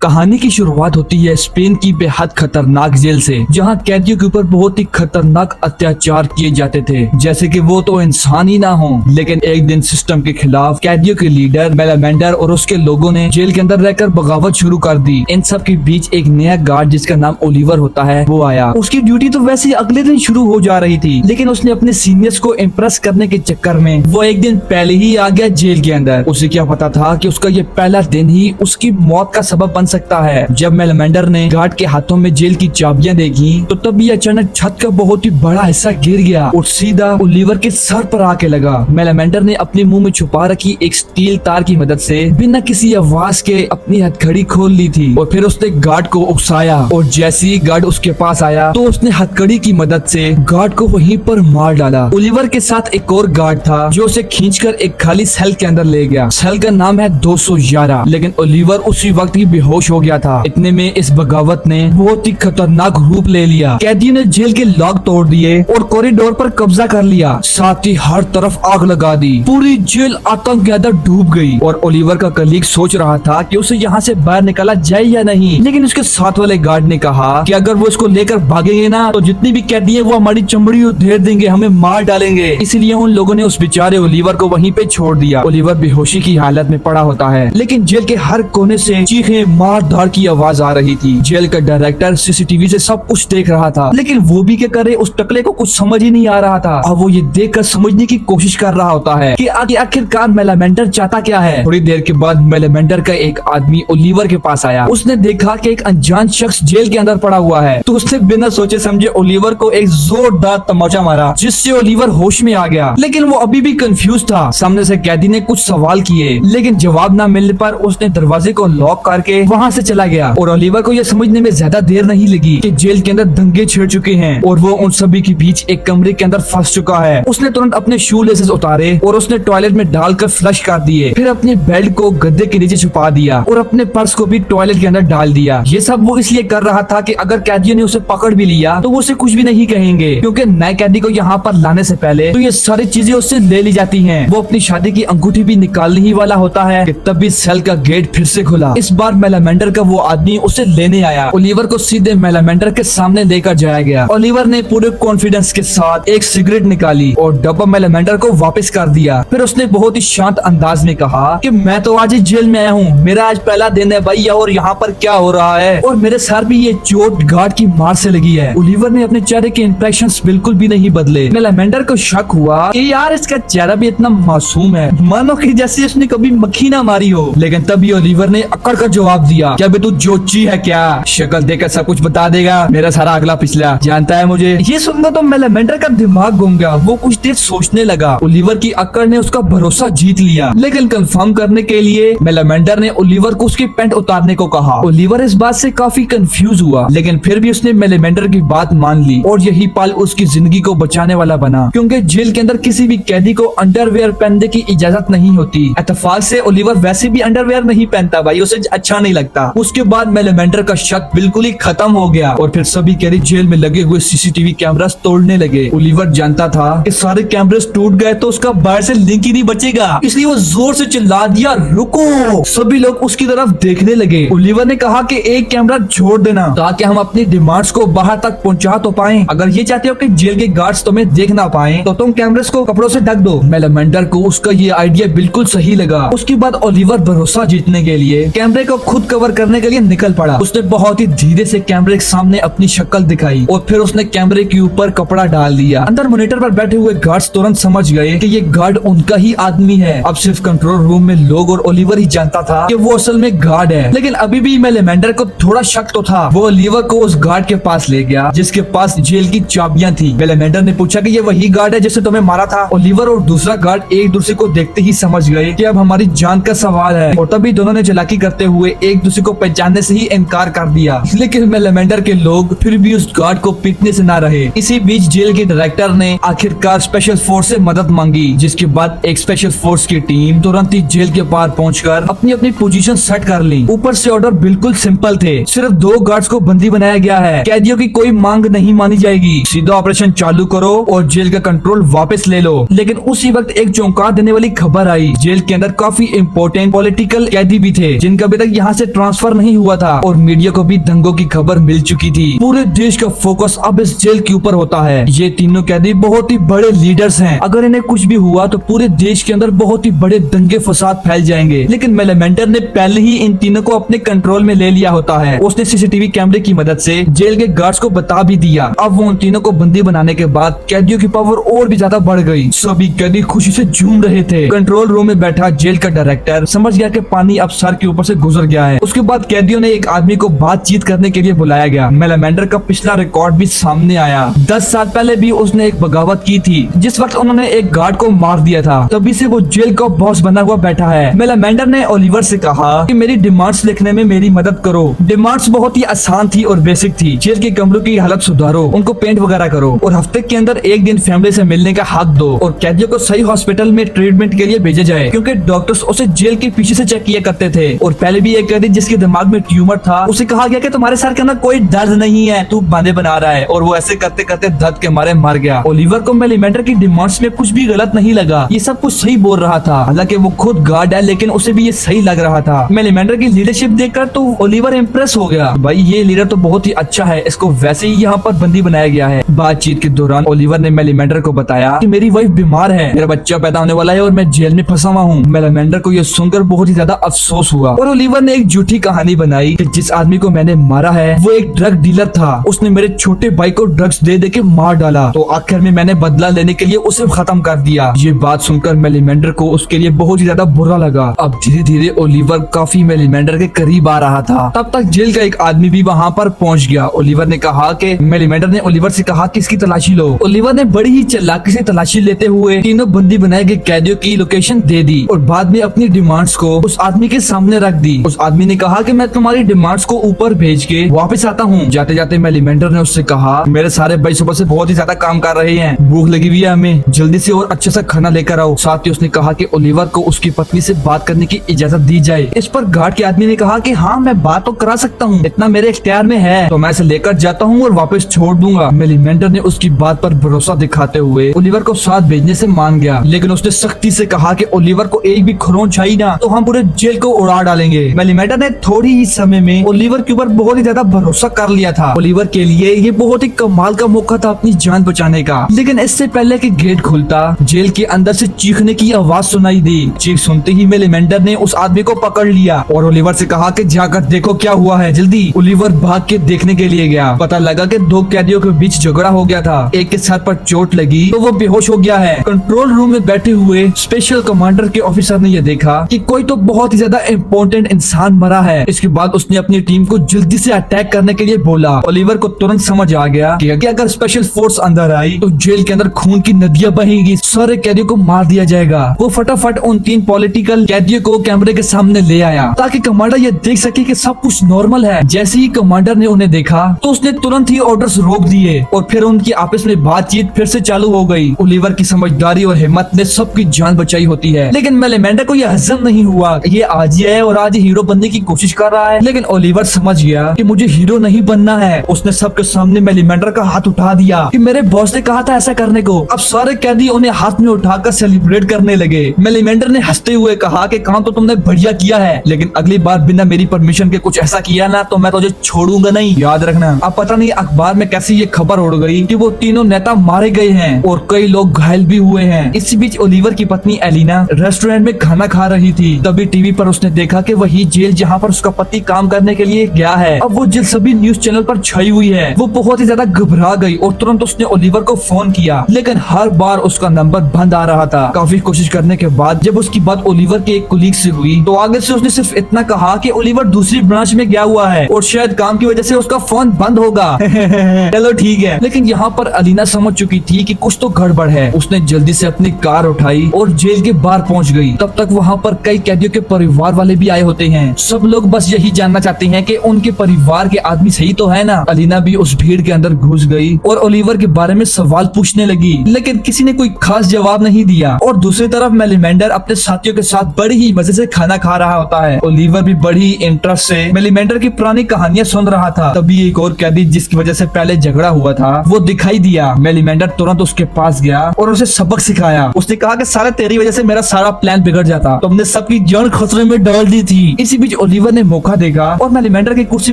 कहानी की शुरुआत होती है स्पेन की बेहद खतरनाक जेल से, जहां कैदियों के ऊपर बहुत ही खतरनाक अत्याचार किए जाते थे, जैसे कि वो तो इंसान ही ना हो। लेकिन एक दिन सिस्टम के खिलाफ कैदियों के लीडर मेलामेंडर और उसके लोगों ने जेल के अंदर रहकर बगावत शुरू कर दी। इन सब के बीच एक नया गार्ड जिसका नाम ओलिवर होता है वो आया। उसकी ड्यूटी तो वैसे ही अगले दिन शुरू हो जा रही थी, लेकिन उसने अपने सीनियर्स को इम्प्रेस करने के चक्कर में वो एक दिन पहले ही आ गया जेल के अंदर। उसे क्या पता था कि उसका ये पहला दिन ही उसकी मौत का सबब बन सकता है। जब मेलामेंडर ने गार्ड के हाथों में जेल की चाबियां देखी तो तभी अचानक छत का बहुत ही बड़ा हिस्सा गिर गया और सीधा ओलिवर के सर पर आके लगा। मेलामेंडर ने अपने मुंह में छुपा रखी एक स्टील तार की मदद से बिना किसी आवाज के अपनी हथकड़ी खोल ली थी और फिर उसने गार्ड को उकसाया और जैसे ही गार्ड उसके पास आया तो उसने हथकड़ी की मदद से गार्ड को वहीं पर मार डाला। ओलिवर के साथ एक और गार्ड था जो उसे खींचकर एक खाली सेल के अंदर ले गया। सेल का नाम है 211, लेकिन ओलिवर उसी वक्त ही बेहोश हो गया था। इतने में इस बगावत ने बहुत ही खतरनाक रूप ले लिया। कैदियों ने जेल के लॉक तोड़ दिए और कॉरिडोर पर कब्जा कर लिया, साथ ही हर तरफ आग लगा दी। पूरी जेल आतंक के अंदर डूब गई और ओलिवर का कलीग सोच रहा था कि उसे यहाँ से बाहर निकाला जाए या नहीं, लेकिन उसके साथ वाले गार्ड ने कहा कि अगर वो इसको लेकर भागेंगे ना तो जितनी भी कैदी है वो हमारी चमड़ी उधेड़ देंगे, हमें मार डालेंगे। इसलिए उन लोगों ने उस बेचारे ओलिवर को वहीं पे छोड़ दिया। ओलिवर बेहोशी की हालत में पड़ा होता है, लेकिन जेल के हर कोने से चीखें मार धाड़ की आवाज आ रही थी। जेल का डायरेक्टर सीसीटीवी से सब कुछ देख रहा था, लेकिन वो भी क्या करे, उस टकले को कुछ समझ ही नहीं आ रहा था। अब वो ये देखकर समझने की कोशिश कर रहा होता है कि आखिरकार मेलामेंडर चाहता क्या है। थोड़ी देर के बाद मेलामेंडर का एक आदमी ओलिवर के पास आया। उसने देखा कि एक अनजान शख्स जेल के अंदर पड़ा हुआ है, तो उसने बिना सोचे समझे ओलिवर को एक जोरदार तमाचा मारा, जिससे ओलिवर होश में आ गया। लेकिन वो अभी भी कंफ्यूज था। सामने से कैदी ने कुछ सवाल किए, लेकिन जवाब न मिलने पर उसने दरवाजे को लॉक करके वहाँ से चला गया। और ओलिवर को यह समझने में ज्यादा देर नहीं लगी कि जेल के अंदर दंगे छिड़ चुके हैं और वो उन सभी के बीच एक कमरे के अंदर फंस चुका है। उसने तुरंत अपने शू लेसेस उतारे और उसने टॉयलेट में डालकर फ्लश कर दिए। फिर अपने बेड को गद्दे के नीचे छुपा दिया और अपने पर्स को भी टॉयलेट के अंदर डाल दिया। ये सब वो इसलिए कर रहा था कि अगर कैदियों ने उसे पकड़ भी लिया तो वो उसे कुछ भी नहीं कहेंगे, क्योंकि नए कैदी को यहाँ पर लाने से पहले तो ये सारी चीजें उससे ले ली जाती हैं। वो अपनी शादी की अंगूठी भी निकालने ही वाला होता है कि तभी सेल का गेट फिर से खुला। इस बार मेलामेंडर का वो आदमी उसे लेने आया। ओलिवर को सीधे मेलामेंडर के सामने लेकर जाया गया। ओलिवर ने पूरे कॉन्फिडेंस के साथ एक सिगरेट निकाली और डब्बा मेलामेंडर को वापस कर दिया। फिर उसने बहुत ही शांत अंदाज में कहा कि मैं तो आज ही जेल में आया हूँ, मेरा आज पहला दिन है भाई, और यहाँ पर क्या हो रहा है, और मेरे सर भी ये चोट गार्ड की मार से लगी है। ओलिवर ने अपने चेहरे के इंप्रेशंस बिल्कुल भी नहीं बदले। मेलामेंडर को शक हुआ कि यार इसका चेहरा भी इतना मासूम है, मानो कि जैसे उसने कभी मक्खी ना मारी हो। लेकिन तभी ओलिवर ने अकड़ कर जवाब दिया, क्या बे तू जोची है क्या, शक्ल देखकर सब कुछ बता देगा, मेरा सारा अगला पिछला जानता है मुझे। ये सुनकर तो मेलामेंडर का दिमाग घूम गया। वो कुछ देर सोचने लगा। ओलिवर की अकड़ ने उसका भरोसा जीत लिया, लेकिन कंफर्म करने के लिए मेलामेंडर ने ओलिवर को उसकी पैंट उतारने को कहा। ओलिवर इस बात से काफी कंफ्यूज हुआ, लेकिन फिर भी उसने मेलामेंडर की बात मान ली और यही पल उसकी जिंदगी को बचाने वाला बना, क्योंकि जेल के अंदर किसी भी कैदी को अंडरवेयर पहनने की इजाजत नहीं होती। इत्तेफाक से ओलिवर वैसे भी अंडरवेयर नहीं पहनता भाई, उसे अच्छा नहीं लगता। उसके बाद मेलामेंडर का शक बिल्कुल ही खत्म हो गया और फिर सभी कैदी जेल में लगे हुए सीसीटीवी कैमरास तोड़ने लगे। ओलिवर जानता था कि सारे कैमरास टूट गए तो उसका बाहर से लिंक ही नहीं बचेगा, इसलिए वो जोर से चिल्ला दिया, रुको। सभी लोग उसकी तरफ देखने लगे। ओलिवर ने कहा कि एक कैमरा छोड़ देना ताकि हम अपनी डिमांड्स को बाहर तक पहुंचा तो पाएं। अगर ये चाहते हो कि जेल के गार्ड्स तुम्हें देख ना पाएं तो तुम कैमरास को कपड़ों से ढक दो। मेलामेंडर को उसका ये आइडिया बिल्कुल सही लगा। उसके बाद ओलिवर भरोसा जीतने के लिए कैमरे को खुद कवर करने के लिए निकल पड़ा। उसने बहुत ही धीरे से कैमरे के सामने अपनी शक्ल दिखाई और फिर उसने कैमरे के ऊपर कपड़ा डाल दिया। अंदर मॉनिटर पर बैठे हुए गार्ड्स तुरंत समझ गए कि ये गार्ड उनका ही आदमी है। अब सिर्फ कंट्रोल रूम में लोग और ओलिवर ही जानता था कि वो असल में गार्ड है, लेकिन अभी भी मेलामेंडर को थोड़ा शक तो था। वो ओलिवर को उस गार्ड के पास ले गया जिसके पास जेल की चाबियां थी। मेलामेंडर ने पूछा कि ये वही गार्ड है जिसने तुम्हें मारा था। ओलिवर और दूसरा गार्ड एक दूसरे को देखते ही समझ गए कि अब हमारी जान का सवाल है, और तभी दोनों ने चालाकी करते हुए एक दूसरे को पहचानने से ही इनकार कर दिया। लेकिन मेलामेंडर के लोग फिर भी उस गार्ड को पीटने से ना रहे। इसी बीच जेल के डायरेक्टर ने आखिरकार स्पेशल फोर्स से मदद मांगी, जिसके बाद एक स्पेशल फोर्स की टीम तुरंत ही जेल के पार पहुंचकर अपनी अपनी पोजीशन सेट कर ली। ऊपर से ऑर्डर बिल्कुल सिंपल थे, सिर्फ 2 गार्ड्स को बंदी बनाया गया है, कैदियों की कोई मांग नहीं मानी जाएगी, सीधा ऑपरेशन चालू करो और जेल का कंट्रोल वापस ले लो। लेकिन उसी वक्त एक चौंका देने वाली खबर आई। जेल के अंदर काफी इम्पोर्टेंट पॉलिटिकल कैदी भी थे जिनका अभी तक यहाँ से ट्रांसफर नहीं हुआ था और मीडिया को भी दंगों की खबर मिल चुकी थी। पूरे देश का फोकस अब इस जेल के ऊपर होता है। ये तीनों कैदी बहुत ही बड़े लीडर्स हैं। अगर इन्हें कुछ भी हुआ तो पूरे देश के अंदर बहुत ही बड़े दंगे फसाद फैल जाएंगे। लेकिन मेलेमेंटर ने पहले ही इन तीनों को अपने कंट्रोल में ले लिया होता है। उसने सीसीटीवी कैमरे की मदद से जेल के गार्ड्स को बता भी दिया। अब वो उन तीनों को बंदी बनाने के बाद कैदियों की पावर और भी ज्यादा बढ़ गई। सभी कैदी खुशी से झूम रहे थे। कंट्रोल रूम में बैठा जेल का डायरेक्टर समझ गया कि पानी अब सर के ऊपर से गुजर गया है। उसके बाद कैदियों ने एक आदमी को बातचीत करने के लिए बुलाया गया। मेलेमेंटर का पिछला रिकॉर्ड भी सामने आया। 10 साल पहले भी उसने एक बगावत की थी जिस वक्त उन्होंने एक गार्ड को मार दिया था। तभी से वो जेल का बॉस बना हुआ बैठा है। मेलेमेंटर ने ओलिवर से कहा कि मेरी डिमांड्स लिखने में मेरी मदद करो। डिमांड्स बहुत ही आसान थी और बेसिक थी। जेल के कमरों की हालत सुधारो, उनको पेंट वगैरह करो और हफ्ते के अंदर एक दिन फैमिली से मिलने का हक दो और कैदियों को सही हॉस्पिटल में ट्रीटमेंट के लिए भेजा जाए क्योंकि डॉक्टर्स उसे जेल के पीछे से चेक किया करते थे। और पहले भी एक कैदी जिसके दिमाग में ट्यूमर था उसे कहा गया कि तुम्हारे सर के अंदर कोई दर्द नहीं है, तू बांधे बना रहा है, और वो ऐसे करते करते दर्द के मारे मर गया। ओलिवर को मेलेमेंटर की डिमांड्स में कुछ भी गलत नहीं लगा। ये सब कुछ सही बोल रहा था। हालांकि वो खुद गार्ड है लेकिन उसे भी ये सही लग रहा था। मेलेमेंटर की लीडरशिप देखकर तो ओलिवर इम्प्रेस हो गया। भाई ये लीडर तो बहुत ही अच्छा है, इसको वैसे ही यहाँ पर बंदी बनाया गया है। बातचीत के दौरान ओलिवर ने मेलेमेंटर को बताया कि मेरी वाइफ बीमार है, मेरा बच्चा पैदा होने वाला है और मैं जेल में फंसा हुआ हूँ। मेलेमेंटर को यह सुनकर बहुत ही ज्यादा अफसोस हुआ और ओलिवर ने एक झूठी कहानी बनाई कि जिस आदमी को मैंने मारा है वो एक ड्रग डीलर था। उसने मेरे छोटे भाई को ड्रग्स दे के मार डाला, तो आखिर में मैंने बदला लेने के लिए उसे खत्म कर दिया। ये बात सुनकर मेलेमेंटर को उसके लिए बहुत ही ज्यादा बुरा लगा। अब धीरे धीरे ओलिवर काफी मेलेमेंटर के करीब आ रहा था। तब तक जेल का एक आदमी भी वहाँ पर पहुँच गया। ओलिवर ने कहा कि मेलेमेंटर ने ओलिवर से कहा कि इसकी तलाशी लो। ओलिवर ने बड़ी ही चालाकी से तलाशी लेते हुए तीनों बंदी बनाए गए कैदियों की लोकेशन दे दी और बाद में अपनी डिमांड्स को उस आदमी के सामने रख दी। उस आदमी ने कहा कि मैं तुम्हारी डिमांड्स को ऊपर भेज के वापस आता हूँ। जाते जाते मेलेमेंटर ने उससे कहा मेरे सारे भाई सुबह से बहुत ही ज्यादा काम कर रहे हैं, भूख लगी हुई है, हमें जल्दी से और अच्छे से खाना लेकर आओ। साथ ही उसने कहा कि ओलिवर को उसकी पत्नी से बात करने की इजाजत दी जाए। इस पर गार्ड के आदमी ने कहा कि हाँ मैं बात तो करा सकता हूँ, इतना मेरे इख्तियार में है, तो मैं इसे लेकर जाता हूँ और वापस छोड़ दूंगा। मेलेमेंटर ने उसकी बात पर भरोसा दिखाते हुए ओलिवर को साथ भेजने से मान गया, लेकिन उसने सख्ती से कहा कि ओलिवर को एक भी खरोंच आई ना तो हम पूरे जेल को उड़ा डालेंगे। मेलेमेंटर ने थोड़ी ही समय में ओलिवर के ऊपर बहुत ही ज्यादा भरोसा कर लिया था। ओलिवर के लिए ये बहुत ही कमाल का मौका था अपनी जान बचाने का। लेकिन इससे पहले कि गेट खुलता जेल के अंदर से चीखने की आवाज सुनाई दी। चीख सुनते ही मेलेमेंटर ने उस आदमी को पकड़ लिया और ओलिवर से कहा कि जाकर देखो क्या हुआ है जल्दी। ओलिवर भाग के देखने के लिए गया। पता लगा कि दो कैदियों के बीच झगड़ा हो गया था। एक के सर पर चोट लगी तो वो बेहोश हो गया है। कंट्रोल रूम में बैठे हुए स्पेशल कमांडर के ऑफिसर ने यह देखा कि कोई तो बहुत ही ज्यादा इम्पोर्टेंट इंसान मरा है। इसके बाद उसने अपनी टीम को जल्दी से अटैक करने के लिए बोला। ओलिवर को तुरंत समझ आ गया कि अगर स्पेशल फोर्स अंदर आई तो जेल के अंदर खून की नदियां बहेंगी, सारे कैदियों को मार दिया जाएगा। वो फटाफट उन 3 पॉलिटिकल कैदियों को कैमरे के सामने ले आया ताकि कमांडर ये देख सके कि सब कुछ नॉर्मल है। जैसे ही कमांडर ने उन्हें देखा तो उसने तुरंत ही ऑर्डर्स रोक दिए और फिर उनकी आपस में बातचीत फिर से चालू हो गई। ओलिवर की समझदारी और हिम्मत ने सबकी जान बचाई होती है, लेकिन मेलेमेंटर को यह हजम नहीं हुआ। ये आज ही है और आज हीरो बनने की कोशिश कर रहा है, लेकिन ओलिवर समझ गया कि मुझे हीरो नहीं बनना है। उसने सबके सामने मेलेमेंटर का हाथ उठा दिया कि मेरे बॉस ने कहा था ऐसा करने को। अब सारे कैदी उन्हें हाथ में उठाकर सेलिब्रेट करने लगे। मेलेमेंटर ने हंसते हुए कहा कि काम तो तुमने बढ़िया किया है, लेकिन अगली बार बिना मेरी परमिशन के कुछ ऐसा किया ना तो मैं तुझे छोड़ूंगा नहीं, याद रखना। अब पता नहीं अखबार में कैसी ये खबर उड़ गई कि वो तीनों नेता मारे गए हैं और कई लोग घायल भी हुए हैं। इसी बीच ओलिवर की पत्नी एलिना रेस्टोरेंट में खाना खा रही थी। तभी टीवी पर उसने देखा कि वही जेल जहाँ पर उसका पति काम करने के लिए गया है, अब वो जेल सभी न्यूज चैनल पर छाई हुई है। वो बहुत ही ज्यादा घबरा गई और तुरंत उसने ओलिवर को फोन किया, लेकिन हर बार उसका नंबर बंद आ रहा था। काफी कोशिश करने के बाद जब उसकी बात ओलिवर के एक कुलीग से हुई तो आगे से उसने सिर्फ इतना कहा कि ओलिवर दूसरी ब्रांच में गया हुआ है और शायद काम की वजह से उसका फोन बंद होगा। चलो ठीक है। लेकिन यहाँ पर अलीना समझ चुकी थी कि कुछ तो गड़बड़ है। उसने जल्दी से अपनी कार उठाई और जेल के बाहर पहुँच गई। तब तक वहाँ पर कई कैदियों के परिवार वाले भी आए होते हैं। सब लोग बस यही जानना चाहते हैं कि उनके परिवार के आदमी सही तो है ना। अलीना भी उस भीड़ के अंदर घुस गई और ओलिवर के बारे में सवाल पूछने लगी, लेकिन किसी ने कोई खास जवाब नहीं दिया। और दूसरी तरफ मेलेमेंटर अपने साथियों के साथ बड़ी ही मजे से खाना खा रहा होता है। ओलिवर भी बड़ी इंटरेस्ट से मेलेमेंटर की पुरानी कहानियां सुन रहा था। तभी एक और कैदी जिसकी वजह से पहले झगड़ा हुआ था वो दिखाई दिया। मेलेमेंटर तुरंत उसके पास गया और उसे सबक सिखाया। उसने कहा कि साला तेरी वजह से मेरा सारा प्लान बिगड़ जाता, तुमने सबकी जान खतरे में डाल दी थी। इसी बीच ओलिवर ने मौका देखा और मेलिमेंडर की कुर्सी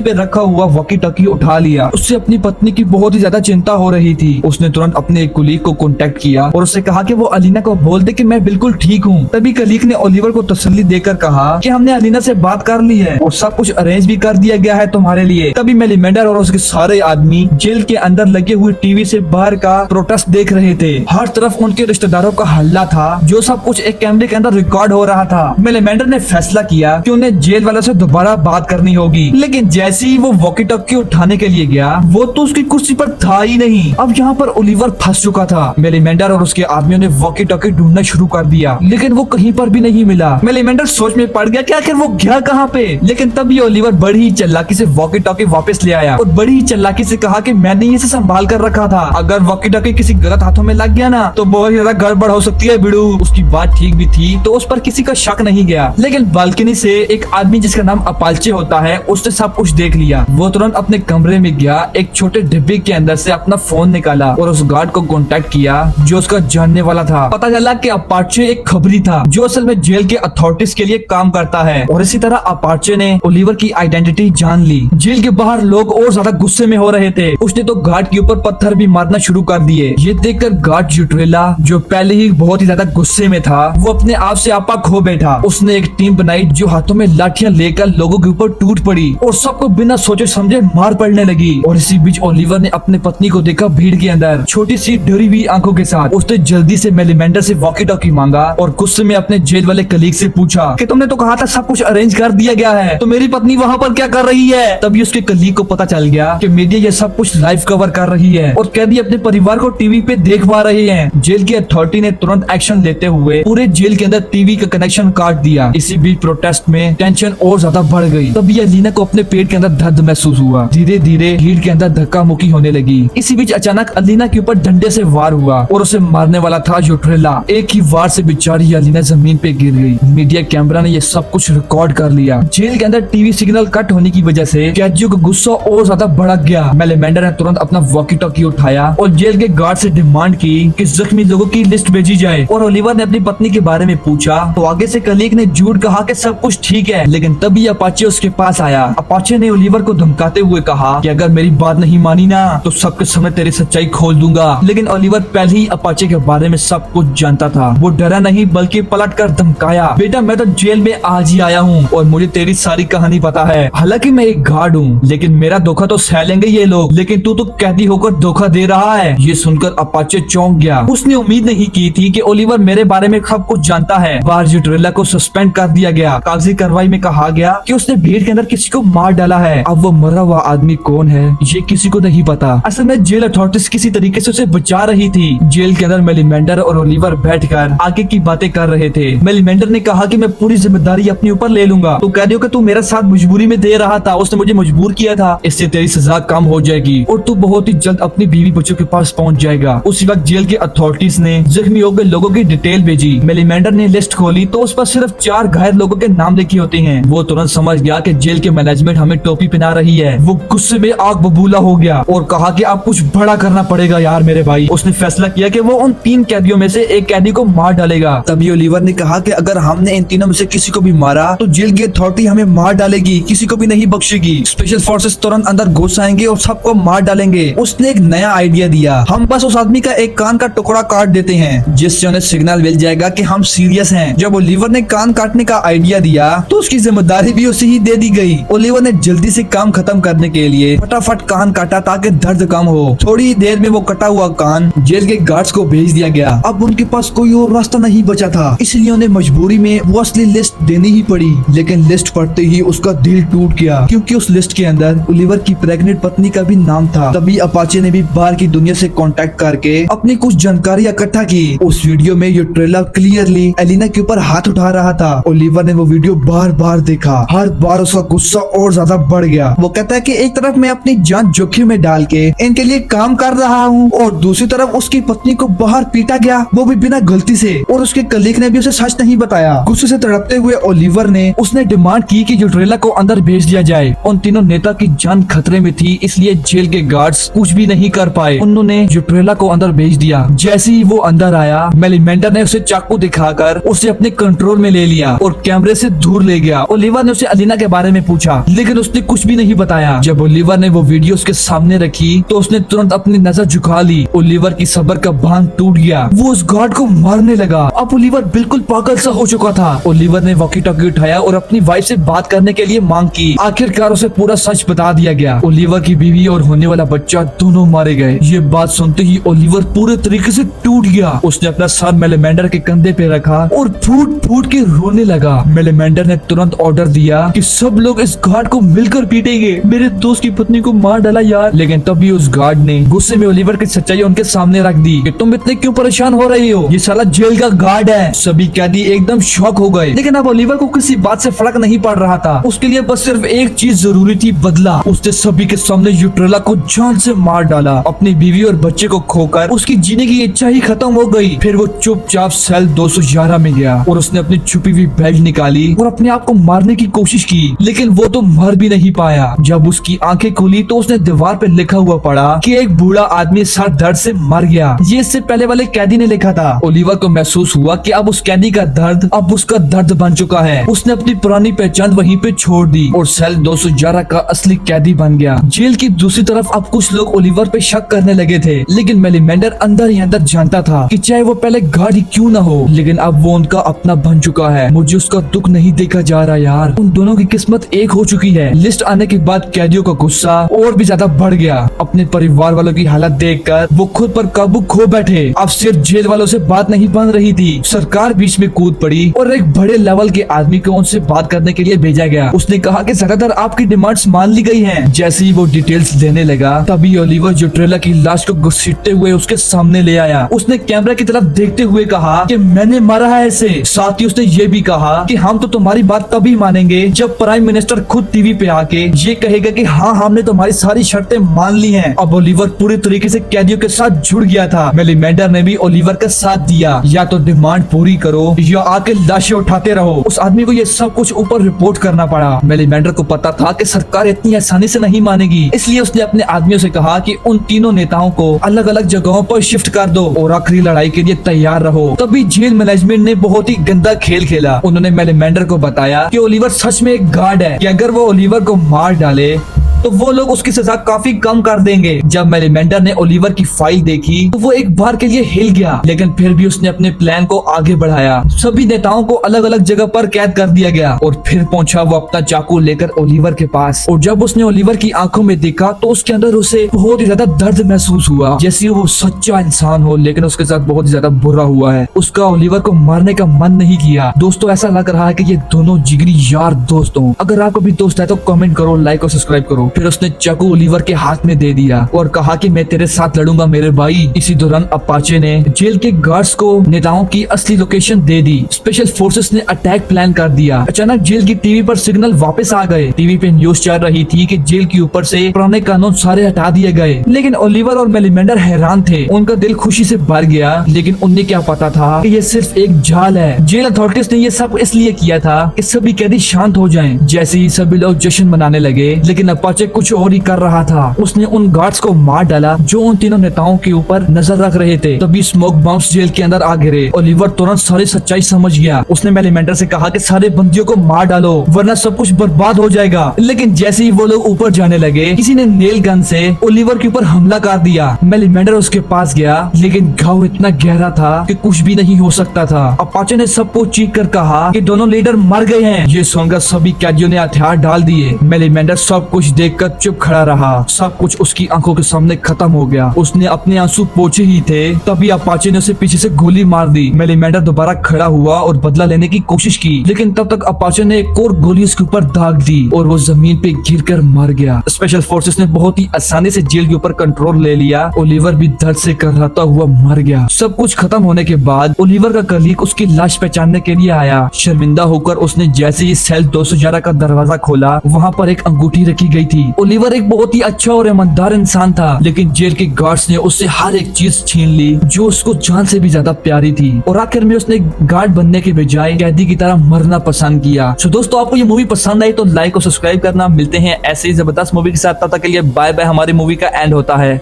पे रखा हुआ वॉकी टॉकी उठा लिया। उससे अपनी पत्नी की बहुत ही ज्यादा चिंता हो रही थी। उसने तुरंत अपने एक कुलीग को कांटेक्ट किया और उससे कहा कि वो अलीना को बोल दे कि मैं बिल्कुल ठीक हूँ। तभी कलीग ने ओलिवर को तसल्ली देकर कहा कि हमने अलीना से बात कर ली है और सब कुछ अरेंज भी कर दिया गया है तुम्हारे लिए। तभी मेलिमेंडर और उसके सारे आदमी जेल के अंदर लगे हुए टीवी से बाहर का प्रोटेस्ट देख रहे थे। हर तरफ उनके रिश्तेदारों का हल्ला था, जो सब कुछ एक कैमरे के अंदर रिकॉर्ड हो रहा था। मेलिमेंडर ने फैसला किया कि उन्हें जेल वालों से दोबारा बात करनी होगी, लेकिन जैसे ही वो वॉकी टॉकी उठाने के लिए गया, वो तो उसकी कुर्सी पर था ही नहीं। अब यहाँ पर ओलिवर फंस चुका था। मेलिमेंडर और उसके आदमियों ने वॉकी टॉकी ढूंढना शुरू कर दिया, लेकिन वो कहीं पर भी नहीं मिला। मेलिमेंडर सोच में पड़ गया कि आखिर वो गया कहाँ पे। लेकिन तभी ओलिवर बड़ी ही चालाकी से वॉकी टॉकी वापस ले आया और बड़ी ही चालाकी से कहा कि मैंने इसे संभाल कर रखा था। अगर वॉकी टॉकी किसी गलत हाथों में लग गया ना तो बहुत ज्यादा गड़बड़ हो सकती है बिड़ू। उसकी बात ठीक भी थी, तो उस पर किसी का शक नहीं गया। लेकिन बालकनी से एक आदमी जिसका नाम अपाल्चे होता है, उसने सब कुछ देख लिया। वो तुरंत अपने कमरे में गया, एक छोटे डिब्बे के अंदर से अपना फोन निकाला और उस गार्ड को कांटेक्ट किया जो उसका जानने वाला था। पता चला कि अपाचे एक खबरी था जो असल में जेल के अथॉरिटीज के लिए काम करता है। और इसी तरह अपाचे ने ओलिवर की आइडेंटिटी जान ली। जेल के बाहर लोग और ज्यादा गुस्से में हो रहे थे। उसने तो गार्ड के ऊपर पत्थर भी मारना शुरू कर दिए। ये देखकर गार्ड जुट्रेला, जो पहले ही बहुत ही ज्यादा गुस्से में था, वो अपने आप से आपा खो बैठा। उसने एक टीम बनाई जो हाथों में लाठियां लेकर लोगों के ऊपर टूट पड़ी और सबको बिना सोचे समझे मार पड़ने लगी। और इसी बीच ओलिवर ने अपने पत्नी को देखा भीड़ के अंदर, छोटी सी डरी हुई आंखों के साथ। उसने जल्दी से मेलिमेंडर से वॉकी टॉकी मांगा और गुस्से में अपने जेल वाले कलीग से पूछा कि तुमने तो कहा था सब कुछ अरेंज कर दिया गया है, तो मेरी पत्नी वहाँ पर क्या कर रही है। तभी उसके कलीग को पता चल गया कि मीडिया ये सब कुछ लाइव कवर कर रही है और कैदी अपने परिवार को टीवी पे देख पा रहे हैं। जेल की अथॉरिटी ने तुरंत एक्शन लेते हुए पूरे जेल के अंदर टीवी का कनेक्शन काट दिया। इसी बीच प्रोटेस्ट में टेंशन और ज्यादा बढ़ गई। तभी अलीना को अपने पेट के अंदर दर्द महसूस हुआ। धीरे धीरे भीड़ के अंदर धक्का मुक्की होने लगी। इसी बीच अचानक अलीना के ऊपर डंडे से वार हुआ और उसे मारने वाला था जुट्रेला। एक ही वार से बेचारी अलीना जमीन पे गिर गई। मीडिया कैमरा ने ये सब कुछ रिकॉर्ड कर लिया। जेल के अंदर टीवी सिग्नल कट होने की वजह से कैदियों का गुस्सा और ज्यादा बढ़ गया। मेलिमेंडर ने तुरंत अपना वॉकी टॉकी उठाया और जेल के गार्ड से डिमांड की कि जख्मी लोगों की लिस्ट भेजी जाए। और ओलिवर ने अपनी पत्नी के बारे में पूछा तो आगे से कलीग ने झूठ कहा कि सब कुछ ठीक है। लेकिन तभी अपाचे उसके पास आया। अपाचे ने ओलिवर को धमकाते हुए कहा कि अगर मेरी बात नहीं मानी ना तो सबके समय तेरी सच्चाई खोल दूंगा। लेकिन ओलिवर पहले ही अपाचे के बारे में सब कुछ जानता था। वो डरा नहीं बल्कि पलट कर धमकाया, बेटा मैं तो जेल में आज ही आया हूँ और मुझे तेरी सारी कहानी पता है। हालांकि मैं एक गार्ड हूँ, लेकिन मेरा धोखा तो सह लेंगे ये लोग, लेकिन तू तो कैदी होकर धोखा दे रहा है। ये सुनकर अपाचे चौंक गया। उसने उम्मीद नहीं की थी कि ओलिवर मेरे बारे में सब कुछ जानता है। बार जुट्रेला को सस्पेंड कर दिया गया। कागजी कार्रवाई में कहा गया कि उसने भीड़ के अंदर किसी को मार डाला है। अब वो मरा हुआ आदमी कौन है ये किसी को नहीं पता। असल में जेल अथॉरिटीज किसी तरीके से उसे बचा रही थी। जेल के अंदर मेलिमेंडर और ओलिवर बैठकर आगे की बातें कर रहे थे। मेलिमेंडर ने कहा कि मैं पूरी जिम्मेदारी अपने ऊपर ले लूंगा। तो कैदियों का तू मेरा साथ मजबूरी में दे रहा था, उसने मुझे मजबूर किया था, इससे तेरी सजा कम हो जाएगी और तू बहुत ही जल्द अपनी बीवी बच्चों के पास पहुंच जाएगा। उसी वक्त जेल के अथॉरिटीज ने जख्मी हो गए लोगों की डिटेल भेजी। मेलिमेंडर ने लिस्ट खोली तो उस पर सिर्फ 4 घायल लोगों के नाम लिखे होते हैं। वो तुरंत समझ गया कि जेल के मैनेजमेंट हमें टोपी पहना रही है। वो गुस्से में आग बबूला हो गया और कहा कि अब कुछ बड़ा करना पड़ेगा यार मेरे भाई। उसने फैसला किया कि वो उन 3 कैदियों में से एक कैदी को मार डालेगा। तभी ओलिवर ने कहा कि अगर हमने इन तीनों में से किसी को भी मारा तो जेल की अथॉरिटी हमें मार डालेगी, किसी को भी नहीं बख्शेगी। स्पेशल फोर्सेस तुरंत अंदर घुस आएंगे और सबको मार डालेंगे। उसने एक नया आइडिया दिया, हम बस उस आदमी का एक कान का टुकड़ा काट देते हैं जिससे उन्हें सिग्नल मिल जाएगा कि हम सीरियस हैं। जब ओलिवर ने कान काटने का आइडिया दिया तो उसकी जिम्मेदारी भी उसे ही दे दी गई। ओलिवर ने जल्दी से काम खत्म करने के लिए फटाफट कान काटा ताकि दर्द कम हो। थोड़ी देर में वो कटा हुआ कान जेल के गार्ड्स को भेज दिया गया। अब उनके पास कोई और रास्ता नहीं बचा था, इसलिए उन्हें मजबूरी में वो असली लिस्ट देनी ही पड़ी। लेकिन लिस्ट पढ़ते ही उसका दिल टूट गया क्योंकि उस लिस्ट के अंदर ओलिवर की प्रेग्नेंट पत्नी का भी नाम था। तभी अपाचे ने भी बाहर की दुनिया से कांटेक्ट करके अपनी कुछ जानकारी इकट्ठा की। उस वीडियो में जुट्रेला क्लियरली एलिना के ऊपर हाथ उठा रहा था। ओलिवर ने वो वीडियो बार बार देखा। हर बार उसका गुस्सा और ज्यादा बढ़ गया। वो कहता है कि एक तरफ मैं अपनी जान जोखिम में डाल के इनके लिए काम कर रहा हूँ और दूसरी तरफ उसकी पत्नी को बाहर पीटा गया, वो भी बिना गलती से, और उसके कलीग ने भी उसे सच नहीं बताया। गुस्से से तड़पते हुए ओलिवर ने उसने डिमांड की कि जुट्रेला को अंदर भेज दिया जाए। उन तीनों नेता की जान खतरे में थी, इसलिए जेल के गार्ड्स कुछ भी नहीं कर पाए। उन्होंने जुट्रेला को अंदर भेज दिया। जैसे ही वो अंदर आया, मेलिमेंडर ने उसे चाकू दिखाकर उसे अपने कंट्रोल में ले लिया और कैमरे से दूर ले गया। ओलिवर ने उसे अलीना के बारे में पूछा, लेकिन उसने कुछ भी नहीं बताया। जब ओलिवर ने वो वीडियो उसके सामने रखी तो उसने तुरंत अपनी नजर झुका ली। ओलिवर की सब्र का बांध टूट गया, वो उस गार्ड को मारने लगा। अब ओलिवर बिल्कुल पागल सा हो चुका था। ओलिवर ने वॉकी टॉकी उठाया और अपनी वाइफ से बात करने के लिए मांग की। आखिरकार उसे पूरा सच बता दिया गया। ओलिवर की बीवी और होने वाला बच्चा दोनों मारे गए। ये बात सुनते ही ओलिवर पूरे तरीके से टूट गया। उसने अपना सर मेलेमेंडर के कंधे पे रखा और फूट फूट के रोने लगा। मेलेमेंडर ने तुरंत ऑर्डर दिया कि सब लोग इस गार्ड को मिलकर पीटेंगे। मेरे दोस्त की पत्नी को मार डाला यार। लेकिन तभी उस गार्ड ने गुस्से में ओलिवर की सच्चाई उनके सामने रख दी कि तुम इतने क्यों परेशान हो रही हो, ये साला जेल का गार्ड है। सभी कैदी एकदम शॉक हो गए, लेकिन अब ओलिवर को किसी बात से फर्क नहीं पड़ रहा था। उसके लिए बस सिर्फ एक चीज जरूरी थी, बदला। उसने सभी के सामने यूट्रेला को जान से मार डाला। अपनी बीवी और बच्चे को खोकर उसकी जीने की इच्छा ही खत्म हो गई। फिर वो चुपचाप सेल 211 में गया और उसने अपनी छुपी हुई बेल्ट निकाली और अपने आप को मारने की कोशिश की, लेकिन वो तो मर भी नहीं पाया। जब उसकी आंखें खुली तो उसने दीवार पे लिखा हुआ पढ़ा कि एक बूढ़ा आदमी सर दर्द से मर गया। ये इससे पहले वाले कैदी ने लिखा था। ओलिवर को महसूस हुआ कि अब उस कैदी का दर्द अब उसका दर्द बन चुका है। उसने अपनी पुरानी पहचान वहीं पे छोड़ दी और सेल 211 का असली कैदी बन गया। जेल की दूसरी तरफ अब कुछ लोग ओलिवर पे शक करने लगे थे, लेकिन मेलेमेंडर अंदर ही अंदर जानता था कि चाहे वो पहले गार्ड ही क्यों ना हो, लेकिन अब वो उनका अपना बन चुका है। मुझे उसका दुख नहीं देखा जा रहा यार। उन दोनों की किस्मत एक हो चुकी है। लिस्ट आने के बाद कैदियों का गुस्सा और भी ज्यादा बढ़ गया। अपने परिवार वालों की हालत देखकर वो खुद पर काबू खो बैठे। अब सिर्फ जेल वालों से बात नहीं बन रही थी, सरकार बीच में कूद पड़ी और एक बड़े लेवल के आदमी को उनसे बात करने के लिए भेजा गया। उसने कहा कि ज्यादातर आपकी डिमांड्स मान ली गई हैं। जैसे ही वो डिटेल्स देने लगा तभी ओलिवर यूट्रेला की लाश को घसीटते हुए उसके सामने ले आया। उसने कैमरा की तरफ देखते हुए कहा कि मैंने मारा है इसे। साथ ही उसने ये भी कहा कि हम तो तुम्हारी बात तभी मानेंगे जब प्राइम मिनिस्टर खुद टीवी पे आके ये कहेगा कि हाँ हमने तुम्हारी सारी शर्तें मान ली हैं। अब ओलिवर पूरी तरीके से कैदियों के साथ जुड़ गया था। मेलेमेंडर ने भी ओलिवर का साथ दिया, या तो डिमांड पूरी करो या आके लाशें उठाते रहो। उस आदमी को ये सब कुछ ऊपर रिपोर्ट करना पड़ा। मेलेमेंडर को पता था कि सरकार इतनी आसानी से नहीं मानेगी, इसलिए उसने अपने आदमियों से कहा कि उन तीनों नेताओं को अलग अलग जगहों पर शिफ्ट कर दो और आखिरी लड़ाई के लिए तैयार रहो। तभी जेल मैनेजमेंट ने बहुत ही गंदा खेल खेला। उन्होंने मेलेमेंडर को बताया कि ओलिवर सच में एक गार्ड है, कि अगर वो ओलिवर को मार डाले तो वो लोग उसकी सजा काफी कम कर देंगे। जब मेलेमेंडर ने ओलिवर की फाइल देखी तो वो एक बार के लिए हिल गया, लेकिन फिर भी उसने अपने प्लान को आगे बढ़ाया। सभी नेताओं को अलग अलग जगह पर कैद कर दिया गया और फिर पहुंचा वो अपना चाकू लेकर ओलिवर के पास। और जब उसने ओलिवर की आंखों में देखा तो उसके अंदर उसे बहुत ही ज्यादा दर्द महसूस हुआ, जैसे वो सच्चा इंसान हो, लेकिन उसके साथ बहुत ही ज्यादा बुरा हुआ है। उसका ओलिवर को मारने का मन नहीं किया। दोस्तों ऐसा लग रहा है कि ये दोनों जिगरी यार दोस्त हों। अगर आपको भी दोस्त है तो कमेंट करो, लाइक और सब्सक्राइब करो। फिर उसने चाकू ओलिवर के हाथ में दे दिया और कहा कि मैं तेरे साथ लड़ूंगा मेरे भाई। इसी दौरान अपाचे ने जेल के गार्ड्स को नेताओं की असली लोकेशन दे दी। स्पेशल फोर्सेस ने अटैक प्लान कर दिया। अचानक जेल की टीवी पर सिग्नल वापस आ गए। टीवी पे न्यूज चल रही थी कि जेल के ऊपर से पुराने कानून सारे हटा दिए गए। लेकिन ओलिवर और मेलेमेंडर हैरान थे। उनका दिल खुशी से भर गया, लेकिन उन्हें क्या पता था कि ये सिर्फ एक जाल है। जेल अथॉरिटीज ने ये सब इसलिए किया था कि सभी कैदी शांत हो जाएं। जैसे ही सभी लोग जश्न मनाने लगे, लेकिन अपाचे कुछ और ही कर रहा था। उसने उन गार्ड्स को मार डाला जो उन तीनों नेताओं के ऊपर नजर रख रहे थे। तभी स्मोक बॉम्ब्स जेल के अंदर आ गिरे। ओलिवर तुरंत सारी सच्चाई समझ गया। उसने मेलेमेंडर से कहा कि सारे बंदियों को मार डालो वरना सब कुछ बर्बाद हो जाएगा। लेकिन जैसे ही वो लोग ऊपर जाने लगे, किसी ने नेल गन से ओलिवर के ऊपर हमला कर दिया। मेलेमेंडर उसके पास गया, लेकिन घाव इतना गहरा था कि कुछ भी नहीं हो सकता था। अपाचे ने सबको चीख कर कहा कि दोनों लीडर मर गए हैं। ये सुनकर सभी कैदियों ने हथियार डाल दिए। मेलेमेंडर सब कुछ देखकर चुप खड़ा रहा। सब कुछ उसकी आंखों के सामने खत्म हो गया। उसने अपने आंसू पोंछे ही थे तभी अपाचे ने उसे पीछे से गोली मार दी। मेलेमेंडर दोबारा खड़ा हुआ और बदला लेने की कोशिश की, लेकिन तब तक अपाचे ने एक और गोली उसके ऊपर दाग दी और वो जमीन पे गिरकर मर गया। स्पेशल फोर्सेस ने बहुत ही आसानी से जेल के ऊपर कंट्रोल ले लिया। ओलिवर भी दर्द से कराहता हुआ मर गया। सब कुछ खत्म होने के बाद ओलिवर का कलीग उसकी लाश पहचानने के लिए आया। शर्मिंदा होकर उसने जैसे ही सेल 211 का दरवाजा खोला, वहाँ पर एक अंगूठी रखी गई थी। ओलिवर एक बहुत ही अच्छा और ईमानदार इंसान था, लेकिन जेल के गार्ड्स ने उससे हर एक चीज छीन ली जो उसको जान से भी ज्यादा प्यारी थी। और आखिर में उसने गार्ड बनने के बजाय कैदी की तरह मरना पसंद किया। तो दोस्तों आपको ये मूवी पसंद आई तो लाइक और सब्सक्राइब करना। मिलते हैं ऐसे ही जबरदस्त मूवी के साथ, तब तक के लिए बाय बाय। हमारी मूवी का एंड होता है।